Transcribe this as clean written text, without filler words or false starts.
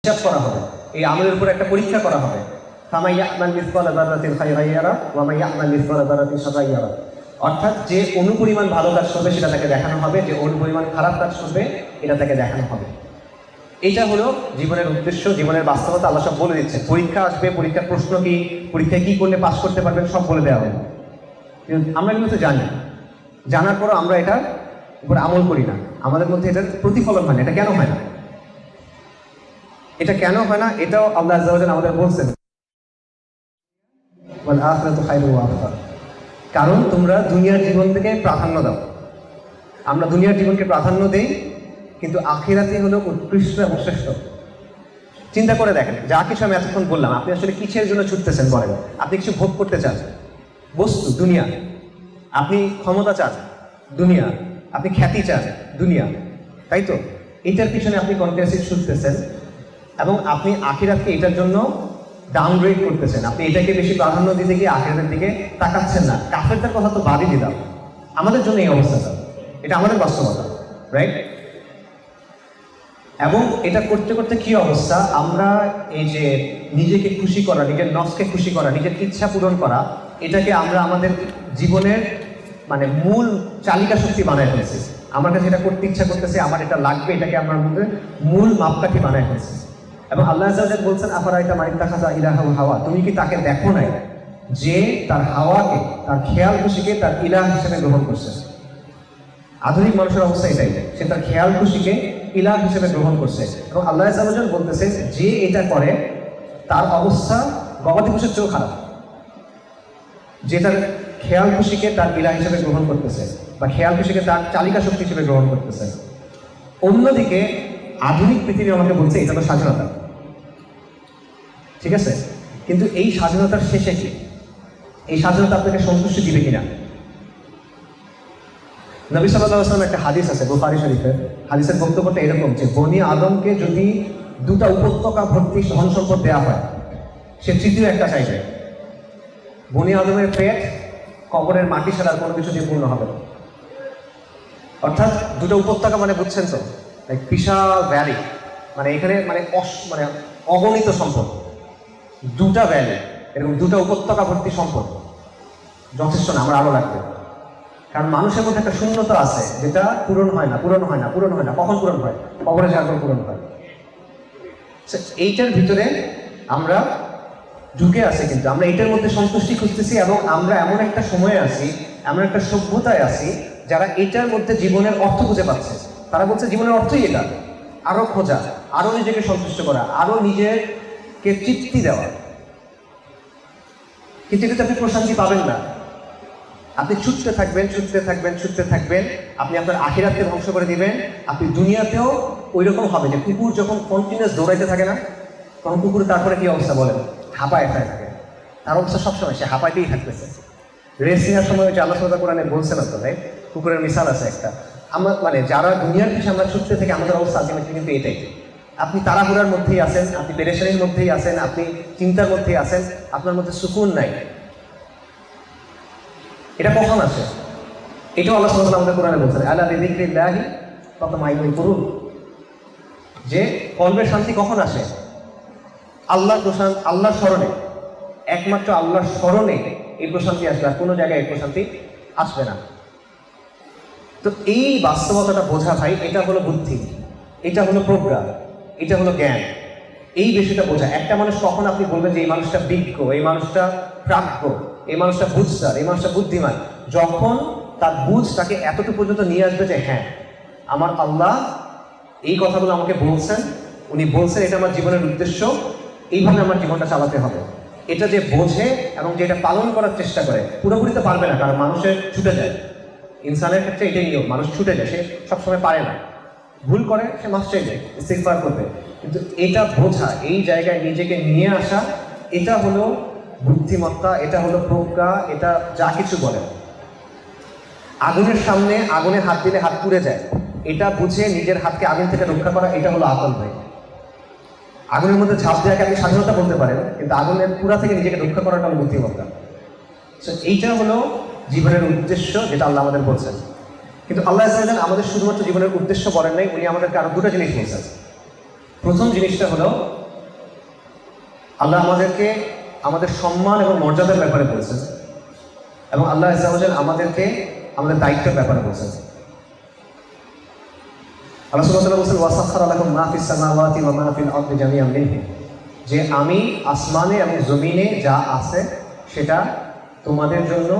হিসাব করা হবে, এই আমলের উপর একটা পরীক্ষা করা হবে। ফামান ইয়া'মাল মিসকালা যাররাতিন খায়রান ইয়ারা ওয়া মান ইয়া'মাল মিসকালা যাররাতিন শাররান ইয়ারা। অর্থাৎ যে অনুপরিমাণ ভালো কাজ করবে সেটা তাকে দেখানো হবে, যে অনুপরিমাণ খারাপ কাজ করবে এটা তাকে দেখানো হবে। এটা হলো জীবনের উদ্দেশ্য, জীবনের বাস্তবতা। আল্লাহ সব বলে দিচ্ছে। পরীক্ষা আসবে, পরীক্ষার প্রশ্ন কি, পরীক্ষায় কি করলে পাস করতে পারবেন সব বলে দেওয়া হবে। কিন্তু আমরা কিন্তু জানি, জানার পরও আমরা এটার উপর আমল করি না, আমাদের মধ্যে এটার প্রতিফলন হয় না। এটা কেন হয় না? এটা কেন হয় না এটাও আল্লাহ আযজা ওয়া জাল্লা আমাদের বলছেন, ওয়াল আখিরাতু খায়রুন ওয়া আবকা। কারণ তোমরা দুনিয়ার জীবন থেকে প্রাধান্য দাও। আমরা দুনিয়ার জীবনকে প্রাধান্য দেই, কিন্তু আখিরাতে হলো উৎকৃষ্ট এবং শ্রেষ্ঠ। চিন্তা করে দেখেন, যা কিছু আমি এতক্ষণ বললাম, আপনি আসলে কিসের জন্য ছুটতেছেন বলেন? আপনি কিছু ভোগ করতে চান, বস্তু, দুনিয়া। আপনি ক্ষমতা চান, দুনিয়া। আপনি খ্যাতি চান, দুনিয়া, তাই তো? এইটার পিছনে আপনি কন্টিনিউয়াসলি ছুটতেছেন এবং আপনি আখিরাতকে এটার জন্য ডাউনগ্রেড করতেছেন। আপনি এটাকে বেশি প্রাধান্য দিতে গিয়ে আখিরাতের দিকে তাকাচ্ছেন না। কাফেরদের কথা তো বাদই দিলাম, আমাদের জন্য এই অবস্থাটা, এটা আমাদের বাস্তবতা, রাইট? এবং এটা করতে করতে কি অবস্থা, আমরা এই যে নিজেকে খুশি করা, নিজের নফসকে খুশি করা, নিজের ইচ্ছা পূরণ করা, এটাকে আমরা আমাদের জীবনের মানে মূল চালিকা শক্তি বানায় ফেলেছি। আমার কাছে এটা করতে ইচ্ছা করতেছে, আমার এটা লাগবে, এটাকে আমার মধ্যে মূল মাপকাঠি বানায় ফেলেছি। এবং আল্লাহ আযজা ওয়া জাল্লা বলছেন, আফারাইতা মান ইত্তাখাযা ইলাহাহু হাওয়া, তুমি কি তাকে দেখো নাই যে তার হাওয়াকে, তার খেয়াল খুশিকে তার ইলাহ হিসেবে গ্রহণ করছে? আধুনিক মানুষের অবস্থা এটাই, সে তার খেয়াল খুশিকে ইলাহ হিসেবে গ্রহণ করছে। এবং আল্লাহ আযজা ওয়া জাল্লা বলতেছে, যে এটা করে তার অবস্থা গবাদি পশুর চেয়েও খারাপ। যে তার খেয়াল খুশিকে তার ইলাহ হিসেবে গ্রহণ করতেছে, বা খেয়াল খুশিকে তার চালিকা শক্তি হিসেবে গ্রহণ করতেছে। অন্যদিকে আধুনিক পৃথিবী আমাকে বলছে এটা তো স্বাধীনতা, ঠিক আছে? কিন্তু এই স্বাধীনতার শেষে কি? এই স্বাধীনতা আপনাকে সন্তুষ্টি দিবে কিনা? নবী সাল্লাল্লাহু আলাইহি ওয়াসাল্লাম একটা হাদিস আছে বুখারী শরীফের, হাদিসের বক্তব্যটা এরকম যে বনি আদমকে যদি দুটা উপত্যকা ভর্তি ধন সম্পদ দেওয়া হয়, সে তৃতীয় একটা চাইবে। বনি আদমের পেট কবরের মাটি ছাড়া কোনো কিছু দিয়ে পূর্ণ হবে না। অর্থাৎ দুটো উপত্যকা মানে বুঝছেন তো, বিশাল ভ্যালি, মানে এখানে মানে অগণিত সম্পদ, দুটা ভ্যালি, এরকম দুটো উপত্যকা ভর্তি সম্পদ যথেষ্ট না, আমার আরো লাগবে। কারণ মানুষের মধ্যে একটা শূন্যতা আছে যেটা পূরণ হয় না, পূরণ হয় না, পূরণ হয় না। কখন পূরণ হয়? কবরে যাওয়ার পূরণ হয়। এইটার ভিতরে আমরা ঢুকে আছি, কিন্তু আমরা এইটার মধ্যে সন্তুষ্টি খুঁজতেছি। এবং আমরা এমন একটা সময়ে আছি, এমন একটা সভ্যতায় আছি যারা এটার মধ্যে জীবনের অর্থ খুঁজে পাচ্ছে। তারা বলছে জীবনের অর্থই এটা, আরো খোঁজা, আরো নিজেকে সন্তুষ্ট করা, আরো নিজেকে তৃপ্তি দেওয়া। কিন্তু এটাতে আপনি প্রশান্তি পাবেন না। আপনি ছুটতে থাকবেন, ছুটতে থাকবেন, ছুটতে থাকবেন, আপনি আপনার আখিরাতকে ধ্বংস করে দিবেন। আপনি দুনিয়াতেও ওই রকম হবে যে কুকুর যখন কন্টিনিউয়াস দৌড়াইতে থাকে না, তখন কুকুর তারপরে কি অবস্থা বলেন? হাঁপায় থাকে। তার অবস্থা সবসময় সে হাঁপাইতেই থাকতেছে। রেস নেওয়ার সময় যে আল্লাহ সুবহানাহু ওয়া তাআলা কোরআনে বলছেন তো, রাইট? কুকুরের মিসাল আছে একটা। আমরা মানে যারা দুনিয়ার পিছনে আমরা ছুটতে থাকি, আমাদের অবস্থা আলটিমেটলি কিন্তু এটাই। আপনি তাড়াহুড়ার মধ্যেই আছেন, আপনি পেরেশানির মধ্যেই আছেন, আপনি চিন্তার মধ্যেই আছেন, আপনার মধ্যে সুকুন নাই। এটা কখন আসে? এটাও আল্লাহ সুবহানাহু ওয়া তাআলা আমাদের কোরআনে বলছেন, আলা বিযিকরিল্লাহি তাতমাইন্নুল কুলুব, যে কলবের শান্তি কখন আসে? আল্লাহর স্মরণে, একমাত্র আল্লাহর স্মরণে এই প্রশান্তি আসবে, আর কোনো জায়গায় এই প্রশান্তি আসবে না। তো এই বাস্তবতাটা বোঝা ভাই, এটা হলো বুদ্ধি, এটা হলো প্রজ্ঞা, এটা হলো জ্ঞান। এই বিষয়টা বোঝা। একটা মানুষ কখন আপনি বলবেন যে এই মানুষটা বিজ্ঞ, এই মানুষটা প্রাজ্ঞ, এই মানুষটা বুঝদার, এই মানুষটা বুদ্ধিমান, যখন তার বুঝ তাকে এতটুকু পর্যন্ত নিয়ে আসবে যে হ্যাঁ, আমার আল্লাহ এই কথাগুলো আমাকে বলছেন, উনি বলছেন এটা আমার জীবনের উদ্দেশ্য, এইভাবে আমার জীবনটা চালাতে হবে। এটা যে বোঝে এবং যে এটা পালন করার চেষ্টা করে, পুরোপুরি তো পারবে না, কারণ মানুষের ছুটে যায়। ইনসানের ক্ষেত্রে এটাই নিয়ম, মানুষ ছুটে যায়, সে সবসময় পারে না, ভুল করে, সে মাফ চাই যায়, ইস্তিগফার করবে। কিন্তু এটা বোঝা, এই জায়গায় নিজেকে নিয়ে আসা, এটা হলো বুদ্ধিমত্তা, এটা হলো প্রজ্ঞা, এটা যা কিছু বলে। আগুনের সামনে আগুনে হাত দিলে হাত পুড়ে যায়, এটা বুঝে নিজের হাতকে আগুন থেকে রক্ষা করা, এটা হলো আকল ভাই। আগুনের মধ্যে ঝাঁপ দেওয়াকে আপনি স্বাধীনতা বলতে পারেন, কিন্তু আগুনের পুরা থেকে নিজেকে রক্ষা করাটা হলো বুদ্ধিমত্তা। এইটা হলো জীবনের উদ্দেশ্য, যেটা আল্লাহ আমাদের বলছেন। কিন্তু আল্লাহ আযজা ওয়া জাল্লা আমাদের শুধুমাত্র জীবনের উদ্দেশ্য বলেন নাই, উনি আমাদেরকে আরো দুটো জিনিস বলছেন। প্রথম জিনিসটা হলো আল্লাহ আমাদেরকে আমাদের সম্মান এবং মর্যাদার ব্যাপারে বলছেন, এবং আল্লাহ আযজা ওয়া জাল আমাদেরকে আমাদের দায়িত্বের ব্যাপারে বলছেন। আল্লাহ সুবহানাহু ওয়া তাআলা বলছেন ওয়াসাখখারা লাকুম মা ফিস সামাওয়াতি ওয়া মা ফিল আরদি জামিআন মিনহু, যে আমি আসমানে এবং জমিনে যা আছে সেটা তোমাদের জন্য